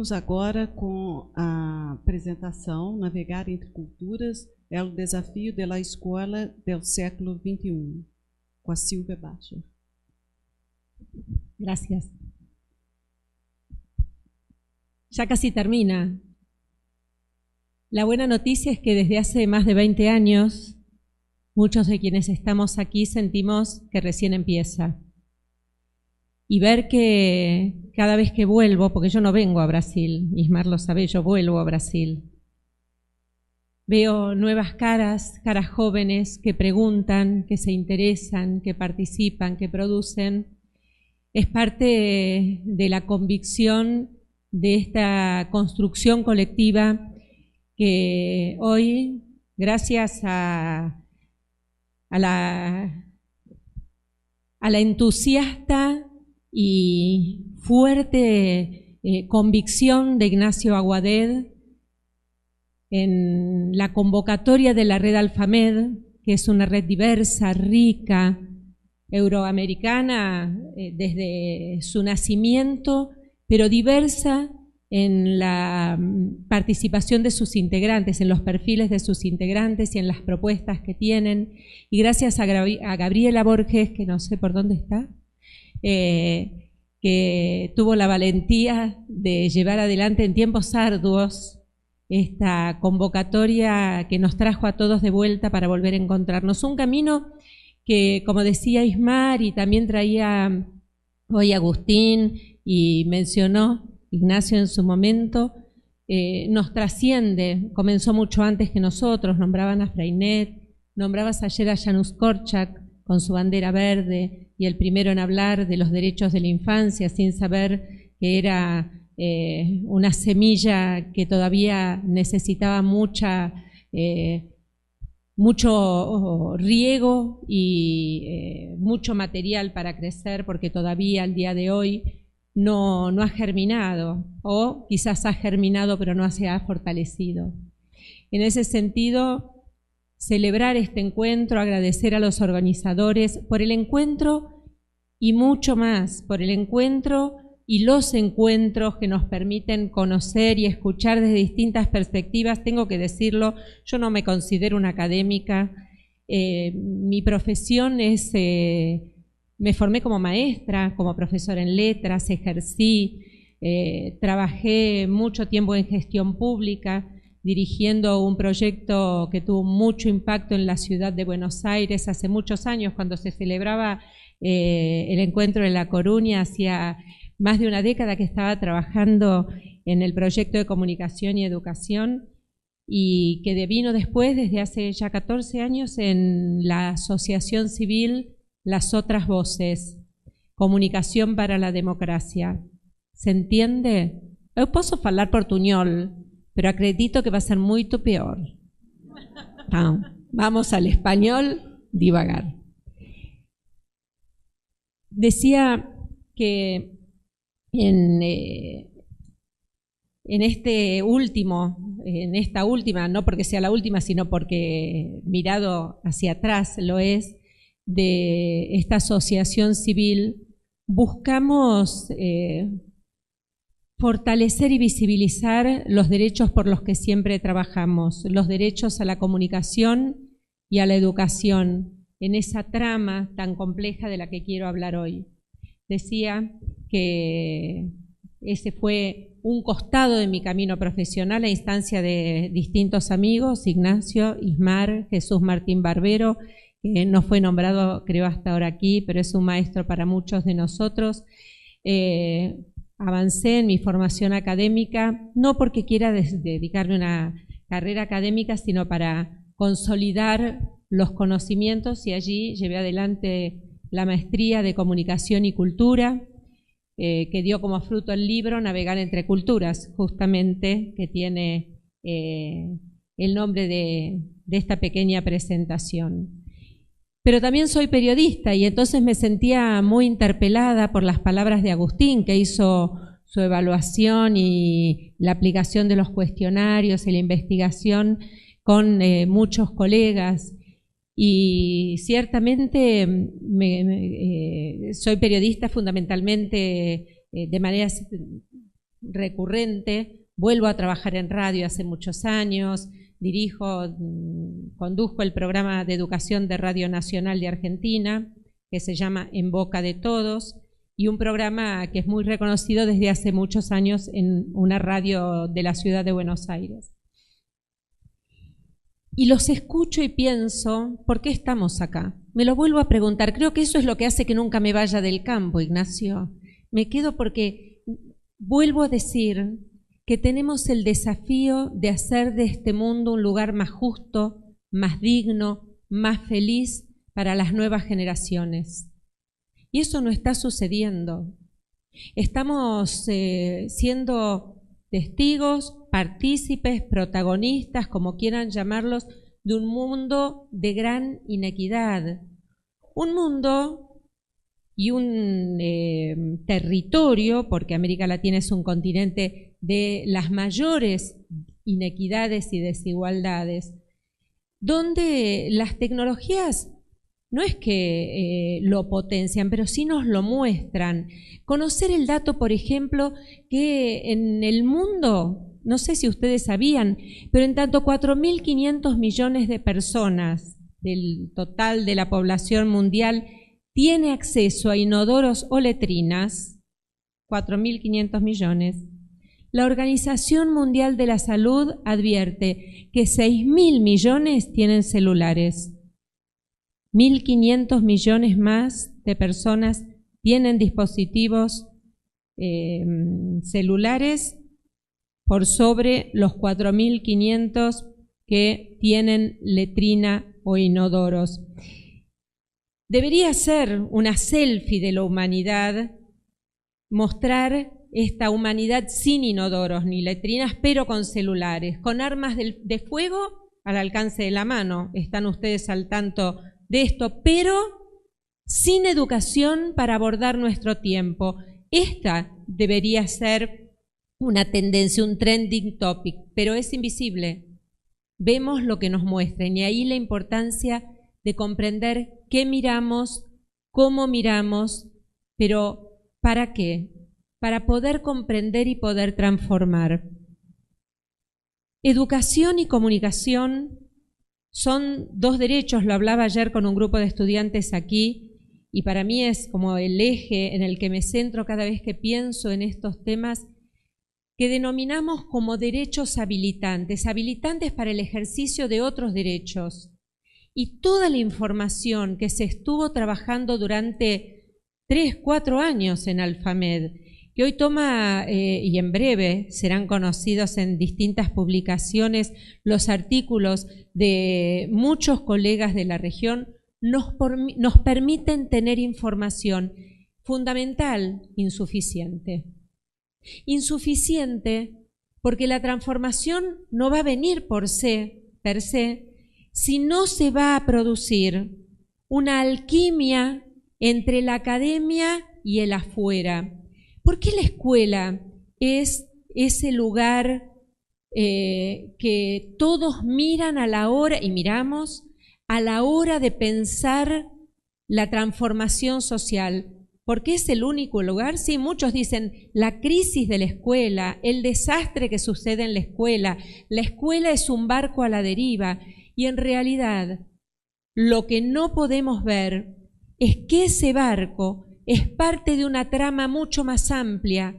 Seguimos agora com a apresentação Navegar entre Culturas é o desafio da escola do século XXI, com a Silvia Bacher. Gracias. Ya casi termina. La buena noticia es que desde hace más de 20 años, muchos de quienes estamos aquí sentimos que recién empieza. Y ver que cada vez que vuelvo, porque yo no vengo a Brasil, Ismar lo sabe, yo vuelvo a Brasil, veo nuevas caras, caras jóvenes que preguntan, que se interesan, que participan, que producen. Es parte de la convicción de esta construcción colectiva que hoy, gracias a la entusiasta y fuerte convicción de Ignacio Aguaded en la convocatoria de la red Alfamed, que es una red diversa, rica, euroamericana desde su nacimiento, pero diversa en la participación de sus integrantes, en los perfiles de sus integrantes y en las propuestas que tienen. Y gracias a Gabriela Borges, que no sé por dónde está, que tuvo la valentía de llevar adelante en tiempos arduos esta convocatoria que nos trajo a todos de vuelta para volver a encontrarnos. Un camino que, como decía Ismar y también traía hoy Agustín y mencionó Ignacio en su momento, nos trasciende, comenzó mucho antes que nosotros, nombraban a Freinet, nombrabas ayer a Janusz Korczak con su bandera verde y el primero en hablar de los derechos de la infancia sin saber que era una semilla que todavía necesitaba mucho riego y mucho material para crecer, porque todavía al día de hoy no ha germinado, o quizás ha germinado pero no se ha fortalecido. En ese sentido, celebrar este encuentro, agradecer a los organizadores por el encuentro y mucho más, por el encuentro y los encuentros que nos permiten conocer y escuchar desde distintas perspectivas. Tengo que decirlo, yo no me considero una académica, mi profesión es, me formé como maestra, como profesora en letras, ejercí, trabajé mucho tiempo en gestión pública, dirigiendo un proyecto que tuvo mucho impacto en la ciudad de Buenos Aires hace muchos años, cuando se celebraba el encuentro en La Coruña. Hacía más de una década que estaba trabajando en el proyecto de comunicación y educación, y que devino después, desde hace ya 14 años, en la asociación civil Las Otras Voces, Comunicación para la Democracia. ¿Se entiende? Eu posso falar portuñol, pero acredito que va a ser mucho peor. Vamos al español divagar. Decía que en esta última, no porque sea la última, sino porque mirado hacia atrás lo es, de esta asociación civil, buscamos fortalecer y visibilizar los derechos por los que siempre trabajamos, los derechos a la comunicación y a la educación, en esa trama tan compleja de la que quiero hablar hoy. Decía que ese fue un costado de mi camino profesional a instancia de distintos amigos, Ignacio, Ismar, Jesús Martín Barbero, que no fue nombrado creo hasta ahora aquí, pero es un maestro para muchos de nosotros. Avancé en mi formación académica, no porque quiera dedicarme a una carrera académica, sino para consolidar los conocimientos, y allí llevé adelante la maestría de Comunicación y Cultura, que dio como fruto el libro Navegar entre Culturas, justamente, que tiene el nombre de esta pequeña presentación. Pero también soy periodista, y entonces me sentía muy interpelada por las palabras de Agustín, que hizo su evaluación y la aplicación de los cuestionarios y la investigación con muchos colegas. Y ciertamente soy periodista fundamentalmente de manera recurrente. Vuelvo a trabajar en radio hace muchos años, conduzco el programa de educación de Radio Nacional de Argentina, que se llama En Boca de Todos, y un programa que es muy reconocido desde hace muchos años en una radio de la ciudad de Buenos Aires. Y los escucho y pienso, ¿por qué estamos acá? Me lo vuelvo a preguntar. Creo que eso es lo que hace que nunca me vaya del campo, Ignacio. Me quedo porque vuelvo a decir que tenemos el desafío de hacer de este mundo un lugar más justo, más digno, más feliz para las nuevas generaciones. Y eso no está sucediendo. Estamos siendo testigos, partícipes, protagonistas, como quieran llamarlos, de un mundo de gran inequidad. Un mundo y un territorio, porque América Latina es un continente de las mayores inequidades y desigualdades, donde las tecnologías no es que lo potencian, pero sí nos lo muestran. Conocer el dato, por ejemplo, que en el mundo, no sé si ustedes sabían, pero en tanto 4.500 millones de personas del total de la población mundial tiene acceso a inodoros o letrinas, 4.500 millones, la Organización Mundial de la Salud advierte que 6.000 millones tienen celulares. 1.500 millones más de personas tienen dispositivos celulares por sobre los 4.500 que tienen letrina o inodoros. Debería ser una selfie de la humanidad mostrar esta humanidad sin inodoros ni letrinas, pero con celulares, con armas de fuego al alcance de la mano. Están ustedes al tanto de esto, pero sin educación para abordar nuestro tiempo. Esta debería ser una tendencia, un trending topic, pero es invisible. Vemos lo que nos muestran y ahí la importancia de comprender qué miramos, cómo miramos, pero ¿para qué? Para poder comprender y poder transformar. Educación y comunicación son dos derechos, lo hablaba ayer con un grupo de estudiantes aquí, y para mí es como el eje en el que me centro cada vez que pienso en estos temas, que denominamos como derechos habilitantes, habilitantes para el ejercicio de otros derechos. Y toda la información que se estuvo trabajando durante 3, 4 años en Alfamed, que hoy toma, y en breve serán conocidos en distintas publicaciones, los artículos de muchos colegas de la región, nos permiten tener información fundamental, insuficiente. Insuficiente porque la transformación no va a venir per se, si no se va a producir una alquimia entre la academia y el afuera. ¿Por qué la escuela es ese lugar que todos miran a la hora, y miramos, a la hora de pensar la transformación social? ¿Porque es el único lugar? Sí, muchos dicen la crisis de la escuela, el desastre que sucede en la escuela es un barco a la deriva, y en realidad lo que no podemos ver es que ese barco es parte de una trama mucho más amplia,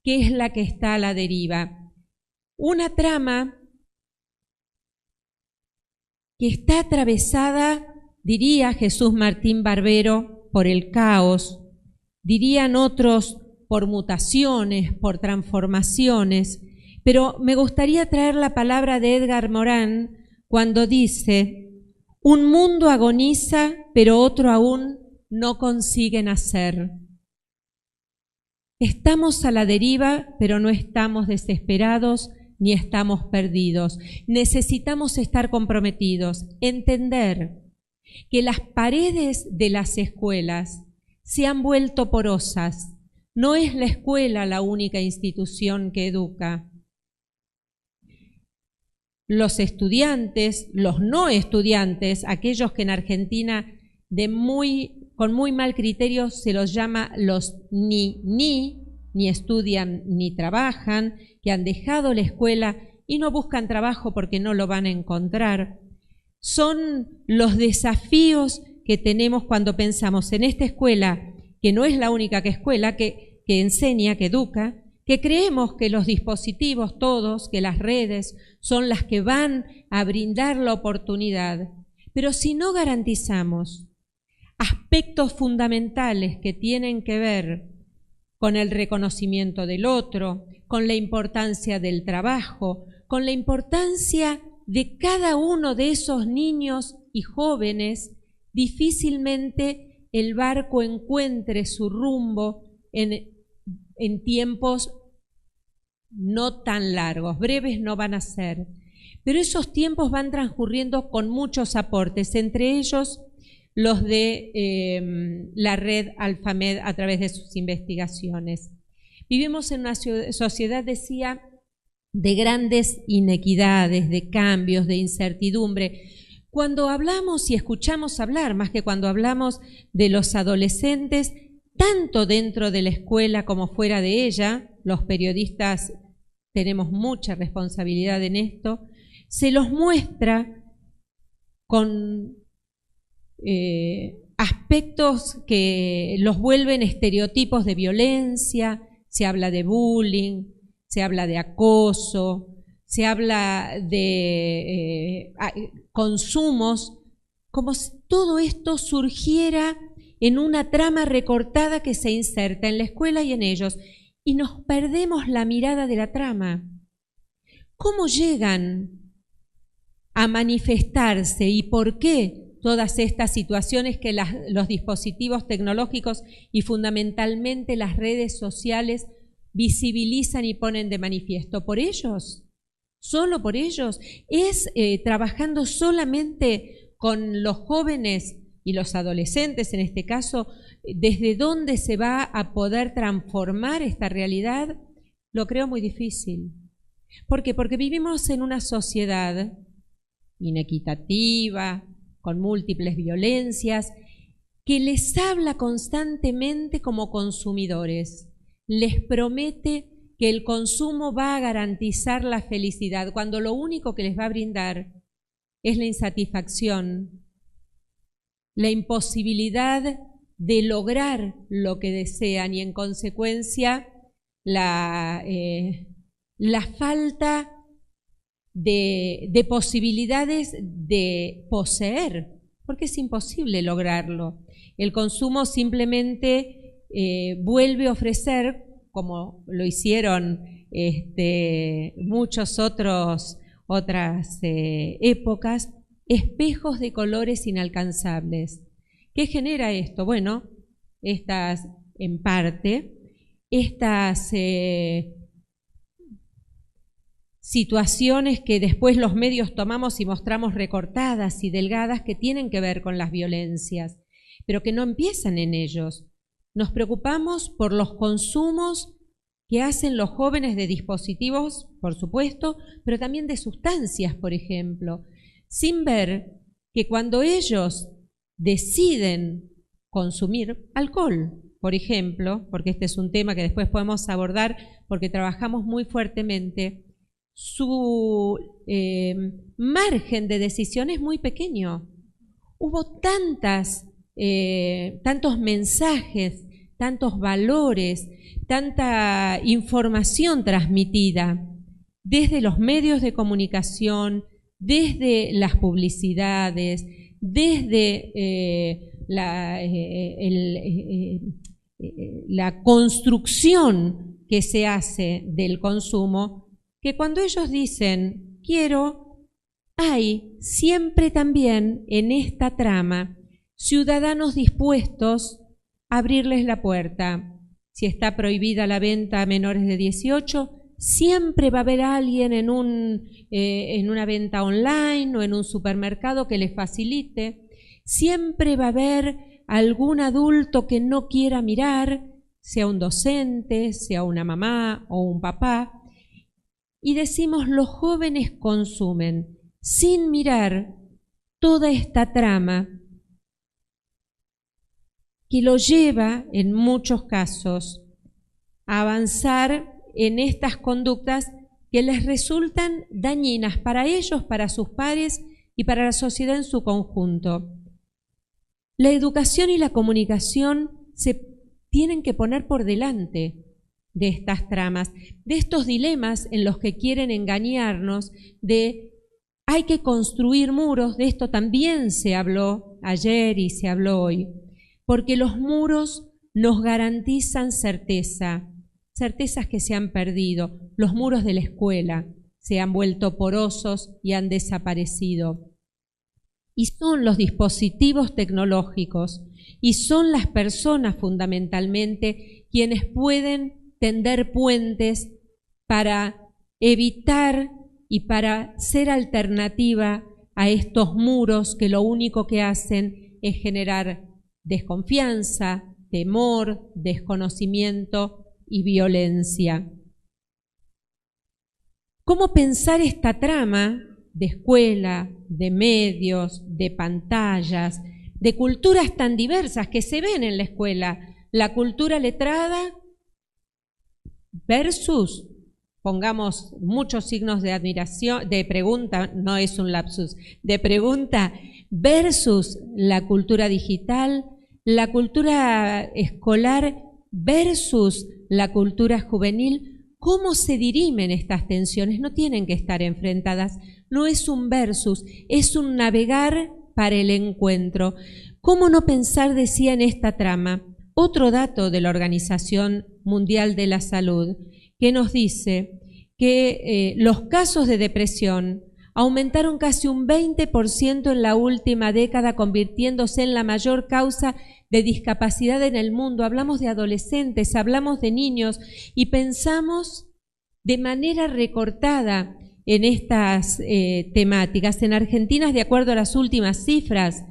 que es la que está a la deriva. Una trama que está atravesada, diría Jesús Martín Barbero, por el caos, dirían otros por mutaciones, por transformaciones, pero me gustaría traer la palabra de Edgar Morán cuando dice: un mundo agoniza, pero otro aún no consigue nacer. Estamos a la deriva, pero no estamos desesperados ni estamos perdidos. Necesitamos estar comprometidos, entender que las paredes de las escuelas se han vuelto porosas. No es la escuela la única institución que educa. Los estudiantes, los no estudiantes, aquellos que en Argentina con muy mal criterio se los llama los ni, ni estudian ni trabajan, que han dejado la escuela y no buscan trabajo porque no lo van a encontrar. Son los desafíos que tenemos cuando pensamos en esta escuela, que no es la única escuela que enseña, que educa, que creemos que los dispositivos todos, que las redes son las que van a brindar la oportunidad. Pero si no garantizamos aspectos fundamentales que tienen que ver con el reconocimiento del otro, con la importancia del trabajo, con la importancia de cada uno de esos niños y jóvenes, difícilmente el barco encuentre su rumbo en tiempos no tan largos, breves no van a ser. Pero esos tiempos van transcurriendo con muchos aportes, entre ellos los de la red Alfamed a través de sus investigaciones. Vivimos en una sociedad, decía, de grandes inequidades, de cambios, de incertidumbre. Cuando hablamos y escuchamos hablar, más que cuando hablamos de los adolescentes, tanto dentro de la escuela como fuera de ella, los periodistas tenemos mucha responsabilidad en esto, se los muestra con aspectos que los vuelven estereotipos de violencia. Se habla de bullying, se habla de acoso, se habla de consumos, como si todo esto surgiera en una trama recortada que se inserta en la escuela y en ellos, y nos perdemos la mirada de la trama. ¿Cómo llegan a manifestarse y por qué todas estas situaciones que los dispositivos tecnológicos y fundamentalmente las redes sociales visibilizan y ponen de manifiesto? ¿Por ellos? ¿Solo por ellos? ¿Es trabajando solamente con los jóvenes y los adolescentes, en este caso, desde dónde se va a poder transformar esta realidad? Lo creo muy difícil. ¿Por qué? Porque vivimos en una sociedad inequitativa, con múltiples violencias, que les habla constantemente como consumidores. Les promete que el consumo va a garantizar la felicidad, cuando lo único que les va a brindar es la insatisfacción, la imposibilidad de lograr lo que desean y en consecuencia la falta de posibilidades de poseer, porque es imposible lograrlo. El consumo simplemente vuelve a ofrecer, como lo hicieron muchas otras épocas, espejos de colores inalcanzables. ¿Qué genera esto? Bueno, en parte, estas situaciones que después los medios tomamos y mostramos recortadas y delgadas, que tienen que ver con las violencias, pero que no empiezan en ellos. Nos preocupamos por los consumos que hacen los jóvenes de dispositivos, por supuesto, pero también de sustancias, por ejemplo, sin ver que cuando ellos deciden consumir alcohol, por ejemplo, porque este es un tema que después podemos abordar porque trabajamos muy fuertemente, su margen de decisión es muy pequeño. Hubo tantos mensajes, tantos valores, tanta información transmitida desde los medios de comunicación, desde las publicidades, desde la construcción que se hace del consumo, que cuando ellos dicen quiero, hay siempre también en esta trama ciudadanos dispuestos a abrirles la puerta. Si está prohibida la venta a menores de 18, siempre va a haber alguien en una venta online o en un supermercado que les facilite. Siempre va a haber algún adulto que no quiera mirar, sea un docente, sea una mamá o un papá. Y decimos, los jóvenes consumen sin mirar toda esta trama que lo lleva, en muchos casos, a avanzar en estas conductas que les resultan dañinas para ellos, para sus pares y para la sociedad en su conjunto. La educación y la comunicación se tienen que poner por delante de estas tramas, de estos dilemas en los que quieren engañarnos, de hay que construir muros, de esto también se habló ayer y se habló hoy, porque los muros nos garantizan certeza, certezas que se han perdido. Los muros de la escuela se han vuelto porosos y han desaparecido. Y son los dispositivos tecnológicos y son las personas fundamentalmente quienes pueden tender puentes para evitar y para ser alternativa a estos muros que lo único que hacen es generar desconfianza, temor, desconocimiento y violencia. ¿Cómo pensar esta trama de escuela, de medios, de pantallas, de culturas tan diversas que se ven en la escuela? La cultura letrada versus, pongamos muchos signos de admiración, de pregunta, no es un lapsus, de pregunta, versus la cultura digital, la cultura escolar versus la cultura juvenil. ¿Cómo se dirimen estas tensiones? No tienen que estar enfrentadas, no es un versus, es un navegar para el encuentro. ¿Cómo no pensar, decía, en esta trama? Otro dato de la Organización Mundial de la Salud que nos dice que los casos de depresión aumentaron casi un 20% en la última década, convirtiéndose en la mayor causa de discapacidad en el mundo. Hablamos de adolescentes, hablamos de niños y pensamos de manera recortada en estas temáticas. En Argentina, de acuerdo a las últimas cifras,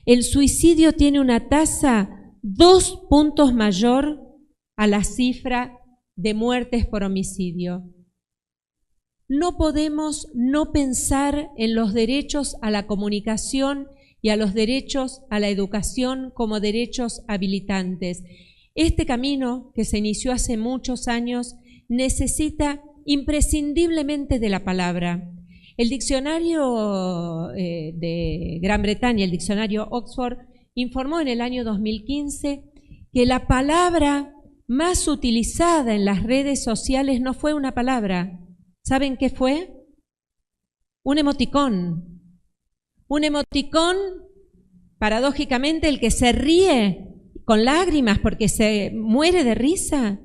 el suicidio tiene una tasa 2 puntos mayor a la cifra de muertes por homicidio. No podemos no pensar en los derechos a la comunicación y a los derechos a la educación como derechos habilitantes. Este camino, que se inició hace muchos años, necesita imprescindiblemente de la palabra. El diccionario de Gran Bretaña, el diccionario Oxford, informó en el año 2015 que la palabra más utilizada en las redes sociales no fue una palabra. ¿Saben qué fue? Un emoticón. Un emoticón, paradójicamente, el que se ríe con lágrimas porque se muere de risa.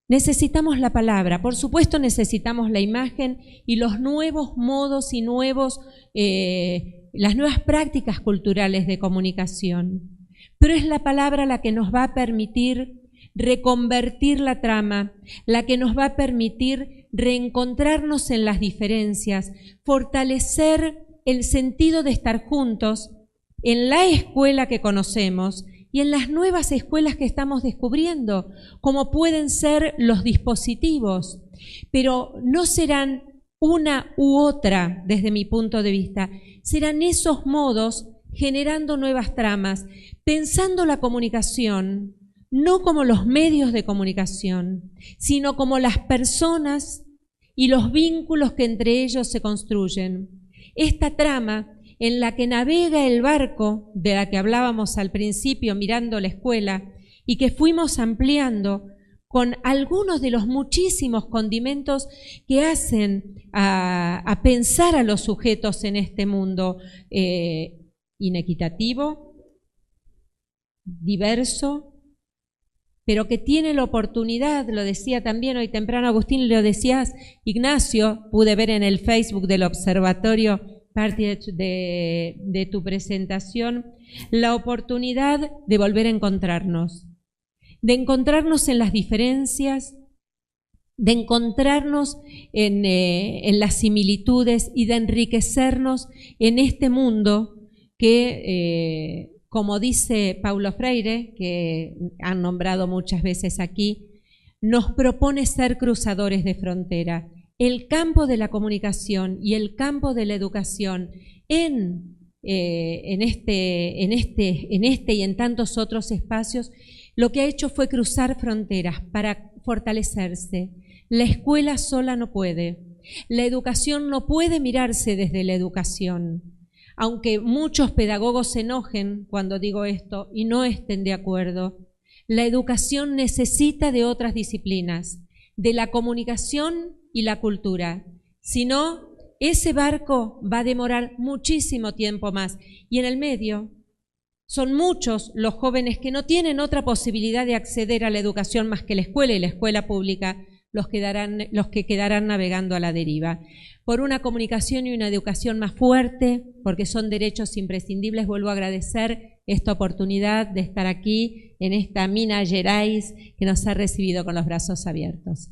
Necesitamos la palabra, por supuesto necesitamos la imagen y los nuevos modos y las nuevas prácticas culturales de comunicación. Pero es la palabra la que nos va a permitir reconvertir la trama, la que nos va a permitir reencontrarnos en las diferencias, fortalecer el sentido de estar juntos en la escuela que conocemos y en las nuevas escuelas que estamos descubriendo, como pueden ser los dispositivos, pero no serán una u otra desde mi punto de vista, serán esos modos generando nuevas tramas, pensando la comunicación no como los medios de comunicación, sino como las personas y los vínculos que entre ellos se construyen. Esta trama en la que navega el barco de la que hablábamos al principio mirando la escuela y que fuimos ampliando con algunos de los muchísimos condimentos que hacen a pensar a los sujetos en este mundo inequitativo, diverso, pero que tiene la oportunidad, lo decía también hoy temprano Agustín, lo decías Ignacio, pude ver en el Facebook del observatorio parte de tu presentación, la oportunidad de volver a encontrarnos, de encontrarnos en las diferencias, de encontrarnos en las similitudes y de enriquecernos en este mundo que, como dice Paulo Freire, que han nombrado muchas veces aquí, nos propone ser cruzadores de frontera. El campo de la comunicación y el campo de la educación en este y en tantos otros espacios Lo que ha hecho fue cruzar fronteras para fortalecerse. La escuela sola no puede. La educación no puede mirarse desde la educación. Aunque muchos pedagogos se enojen cuando digo esto y no estén de acuerdo, la educación necesita de otras disciplinas, de la comunicación y la cultura. Si no, ese barco va a demorar muchísimo tiempo más. Y en el medio, son muchos los jóvenes que no tienen otra posibilidad de acceder a la educación más que la escuela y la escuela pública, los que quedarán navegando a la deriva. Por una comunicación y una educación más fuerte, porque son derechos imprescindibles, vuelvo a agradecer esta oportunidad de estar aquí en esta Minas Gerais que nos ha recibido con los brazos abiertos.